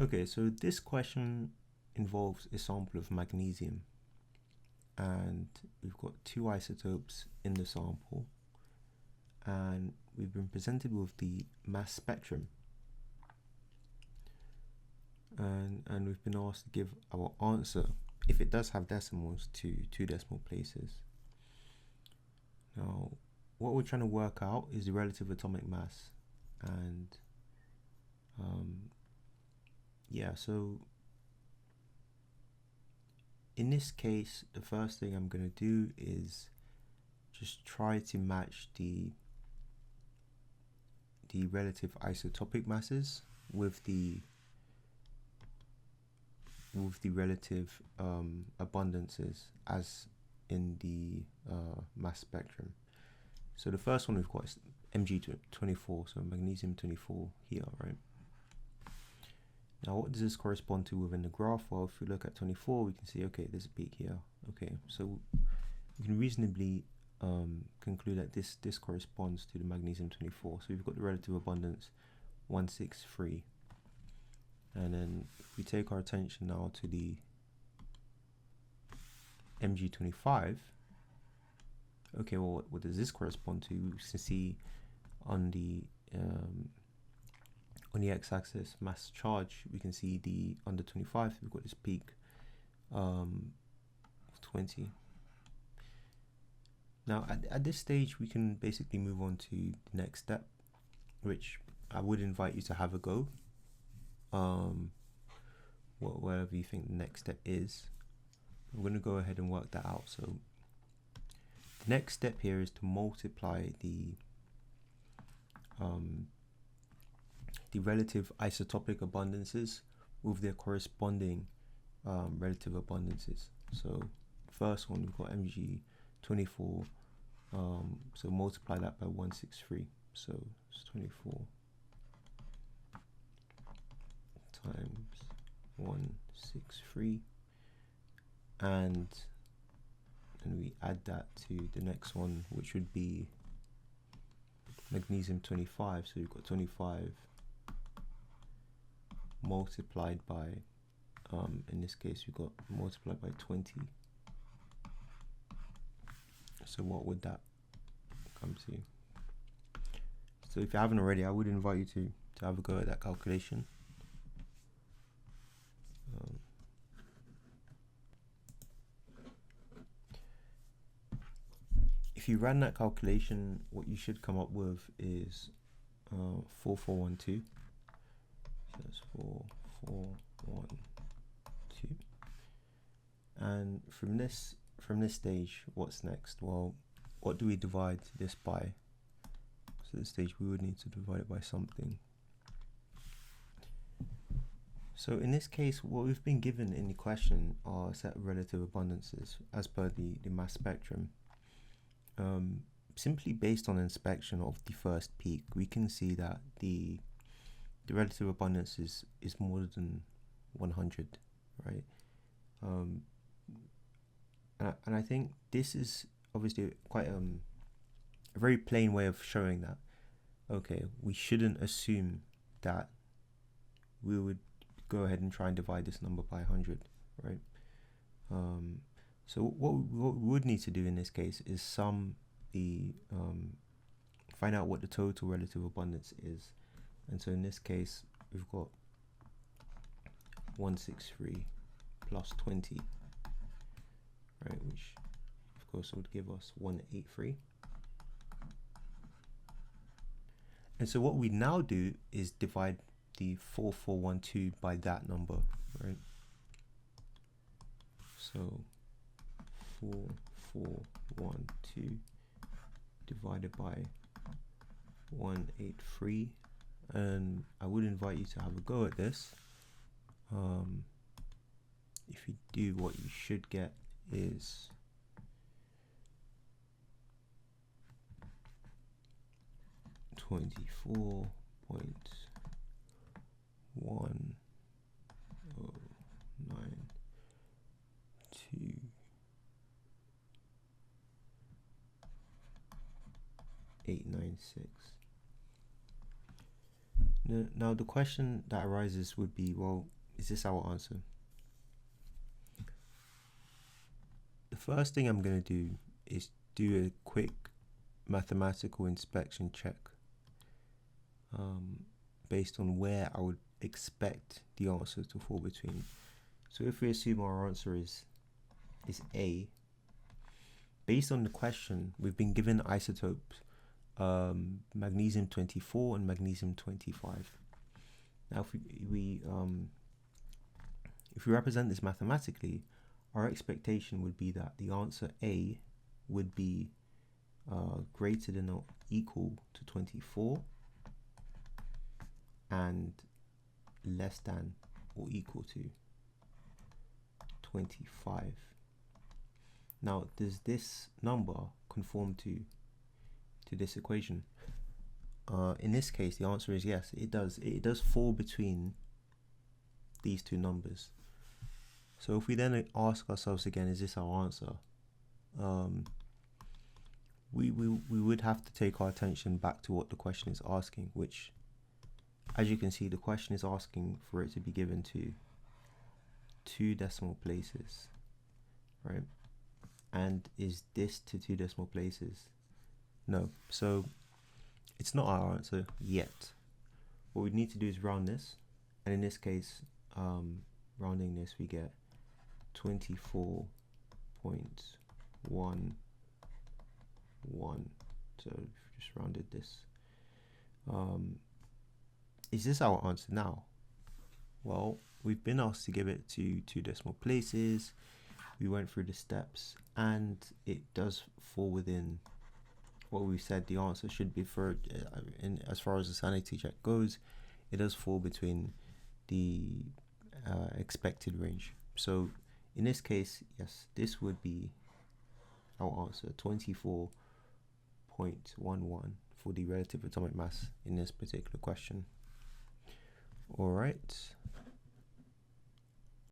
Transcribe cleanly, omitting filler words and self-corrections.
Okay, so this question involves a sample of magnesium, and we've got two isotopes in the sample, and we've been presented with the mass spectrum, and we've been asked to give our answer, if it does have decimals, to 2 decimal places. Now, what we're trying to work out is the relative atomic mass, and yeah, so in this case, the first thing I'm going to do is just try to match the relative isotopic masses with the relative abundances as in the mass spectrum. So the first one we've got is Mg24, so magnesium 24 here, right? Now, what does this correspond to within the graph? Well, if we look at 24, we can see, okay, there's a peak here. Okay, so we can reasonably conclude that this corresponds to the magnesium 24. So we've got the relative abundance 163. And then if we take our attention now to the Mg25, okay, well, what does this correspond to? We can see on the x-axis mass charge, we can see the under 25, we've got this peak of 20. Now at this stage we can basically move on to the next step, which I would invite you to have a go, whatever you think the next step is. I'm going to go ahead and work that out. So the next step here is to multiply the relative isotopic abundances with their corresponding relative abundances. So first one, we've got Mg24, so multiply that by 163, so it's 24 times 163, and we add that to the next one, which would be magnesium 25. So we've got 25 multiplied by, in this case, we've got multiplied by 20. So what would that come to? So if you haven't already, I would invite you to have a go at that calculation. If you ran that calculation, what you should come up with is 4412. So that's 4412. And from this stage, what's next? Well, what do we divide this by? So this stage we would need to divide it by something. So in this case, what we've been given in the question are a set of relative abundances as per the mass spectrum. Simply based on inspection of the first peak, we can see that the relative abundance is more than 100, right? And I think this is obviously quite a very plain way of showing that, okay, we shouldn't assume that we would go ahead and try and divide this number by 100, right? So what we would need to do in this case is sum the find out what the total relative abundance is. And so in this case, we've got 163 plus 20, right, which of course would give us 183. And so what we now do is divide the 4412 by that number, right? So 4412 divided by 183, and I would invite you to have a go at this. If you do, what you should get is 24.1092896. Now the question that arises would be, well, is this our answer? The first thing I'm going to do is do a quick mathematical inspection check based on where I would expect the answer to fall between. So if we assume our answer is A, based on the question, we've been given isotopes magnesium 24 and magnesium 25. Now if we represent this mathematically, our expectation would be that the answer A would be greater than or equal to 24 and less than or equal to 25. Now, does this number conform to this equation? In this case, the answer is yes, it does. It does fall between these two numbers. So if we then ask ourselves again, is this our answer? We would have to take our attention back to what the question is asking, which, as you can see, the question is asking for it to be given to 2 decimal places, right? And is this to 2 decimal places? No. So it's not our answer yet. What we need to do is round this, and in this case, rounding this, we get 24.11. So just rounded this. Is this our answer now? Well, we've been asked to give it to 2 decimal places. We went through the steps, and it does fall within what we said the answer should be for. As far as the sanity check goes, it does fall between the expected range. So in this case, yes, this would be our answer, 24.11 for the relative atomic mass in this particular question. All right.